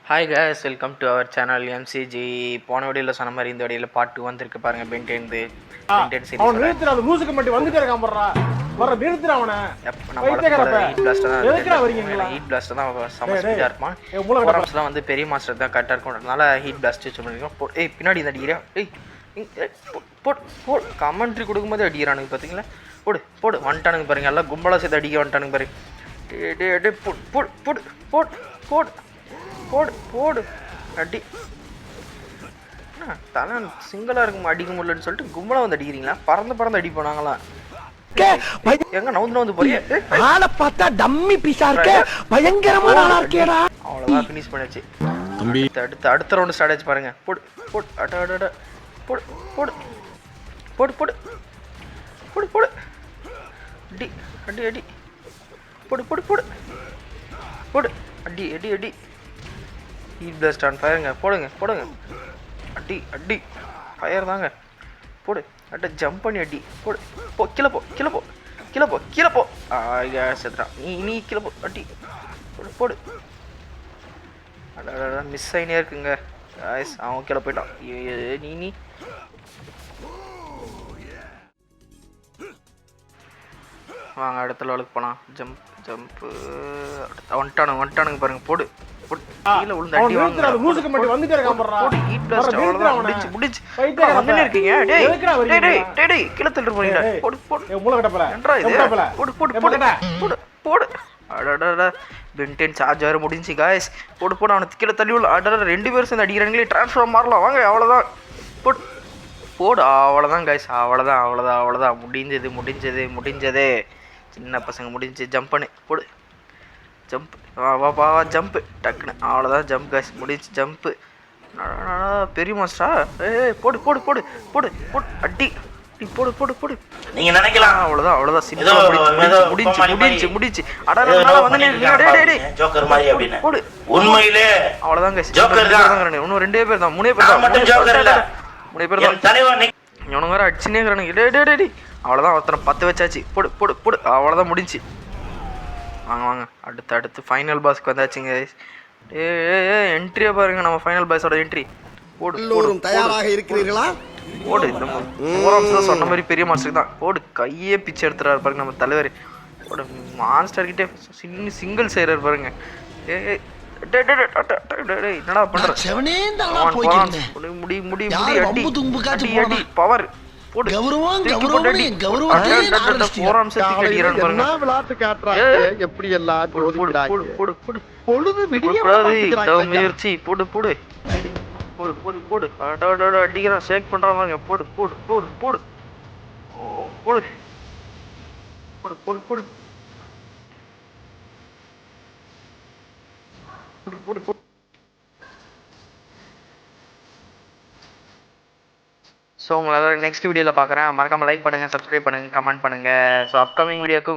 Hi guys, welcome to our channel MCG. போன வீடியோவில் சொன்ன மாதிரி இந்த வீடியோவில் பார்ட் 2 வந்திருக்கு பாருங்க. பென்டென்து பென்டென் சீரிஸ். அவன் நிறுத்துற அந்த லூசுக்கு மட்டும் வந்துட்டே இருக்கான் போறா. வர நிறுத்துற அவனை. நம்ம ஹீட் பிளாஸ்ட் தான். எதுக்குடா வரீங்க? ஹீட் பிளாஸ்ட் தான் சம ஸ்பீடா இருப்பான். ஃபோரம்ஸ்லாம் வந்து பெரிய மாஸ்டர் தான் கரெக்டா இருக்கும்ன்றனால ஹீட் பிளாஸ்ட் யூஸ் பண்ணிருக்கோம். ஏய் பின்னாடி இந்த அடிக்கிறா. ஏய் போட் கமெண்ட்ரி கொடுக்கும்போது அடிக்கிறானுங்க பாத்தீங்களா? போடு வந்துட்டானுங்க பாருங்க. எல்லாம் கும்பலா சேர்த்து அடிக்க வந்துட்டானுங்க பாருங்க. டே போடு அடி. தலை சிங்கிளா இருக்கும் அடிக்க முடியலன்னு சொல்லிட்டு கும்பலா வந்து அடிக்கிறீங்களா? பறந்து அடி போனாங்களா? எங்க நவுந்து போறியா? ஆளை பார்த்தா டம்மி பீஸா இருக்க, பயங்கரமான ஆளா இருக்கேடா. அவ்வளவுதான் ஃபினிஷ் பண்ணியாச்சு. அடுத்த ரவுண்ட் ஸ்டார்ட் ஆச்சு பாருங்க. போடு அட போடு அடி போடு அடி ஹீட் பிளாஸ்ட் ஆன் ஃபயருங்க. போடுங்க அடி ஃபயர் தாங்க. போடு அட்ட ஜம்ப் பண்ணி அடி. போடு கீழே போ செத்துறான். நீ கீழே போ அடி. போடு அட மிஸ் ஆகினே இருக்குங்க. அவன் கீழே போயிட்டான். நீ வாங்க அடுத்த லெவலுக்கு போகலாம். ஜம்ப்பு வந்துட்டானுங்க பாருங்க. போடு கீழே விழுந்து அடி வாங்க. லூசுக்கு மட்டும் வந்துட்டே இருக்கான் போறா. போடு ஹீட் பிளாஸ்ட் அவ்வளவுதான் முடிஞ்சு வந்துனே இருக்கீங்க. டேய் கீழே தள்ளிட்டு போறீங்க. போடு மூளை கடப்பல. என்னடா இது? போடு அடடட பென்டென் சார்ஜ் வேற முடிஞ்சு गाइस. போடு அவனை கீழே தள்ளி விட. அடடட ரெண்டு பேரும் சேர்ந்து அடிக்கிறாங்களே. ட்ரான்ஸ்ஃபார்ம் மாறலாம் வாங்க. அவ்வளவுதான். போடு அவ்வளோதான் गाइस. அவ்வளோதான் முடிஞ்சது. சின்ன பசங்க முடிஞ்சு. ஜம்ப் பண்ணு. போடு ஜம்ப் வா ஜம்ப் டக்குன்னு. அவ்வளோதான் ஜம்ப் गाइस. முடிஞ்சு ஜம்ப்பு. பெரிய மாஸ்டரா? போடு அடி போடு. நீங்க நினைக்கலாம் அவ்வளவுதான் சிம்பிளா முடிஞ்சு. அடடா வந்து ஜோக்கர் மாதிரி அப்படினே. போடு உண்மையிலே அவ்வளவுதான் गाइस. ஜோக்கர் தான். இன்னும் ரெண்டே பேர் தான். மூணே பேர் தான். இவனுங்க வேற அடிச்சுனே இருக்கிறானுங்க. டேய் அவ்வளோதான். ஒருத்தனை 10 வச்சாச்சு. போடு அவ்வளோதான் முடிஞ்சு. வாங்க அடுத்து ஃபைனல் பாஸ்க்கு வந்தாச்சுங்க. என்ட்ரியா பாருங்க. நம்ம ஃபைனல் பாஸோட என்ட்ரி. போடு தயாராக இருக்கிறீர்களா? போடு இந்த ஃபோரம்ஸ்ல சொன்ன மாதிரி பெரிய மாஸ்டர் தான். போடு கையே பிச்சை எடுத்துறாரு பாருங்க நம்ம தலைவர். போடு மாஸ்டர் கிட்டே சிங்கிள் செய்யறாரு பாருங்க. என்னடா பண்ற? முடி அடி பவர். போடு முயற்சி. போடு அடிக்கிறான். ஷேக் பண்றாங்க. போடு ஸோ உங்களை நெக்ஸ்ட் வீடியோவில் பார்க்குறேன். மறக்காமல் லைக் பண்ணுங்கள், சப்ஸ்கிரைப் பண்ணுங்கள், கமெண்ட் பண்ணுங்கள். ஸோ அப்கமிங் வீடியோக்கு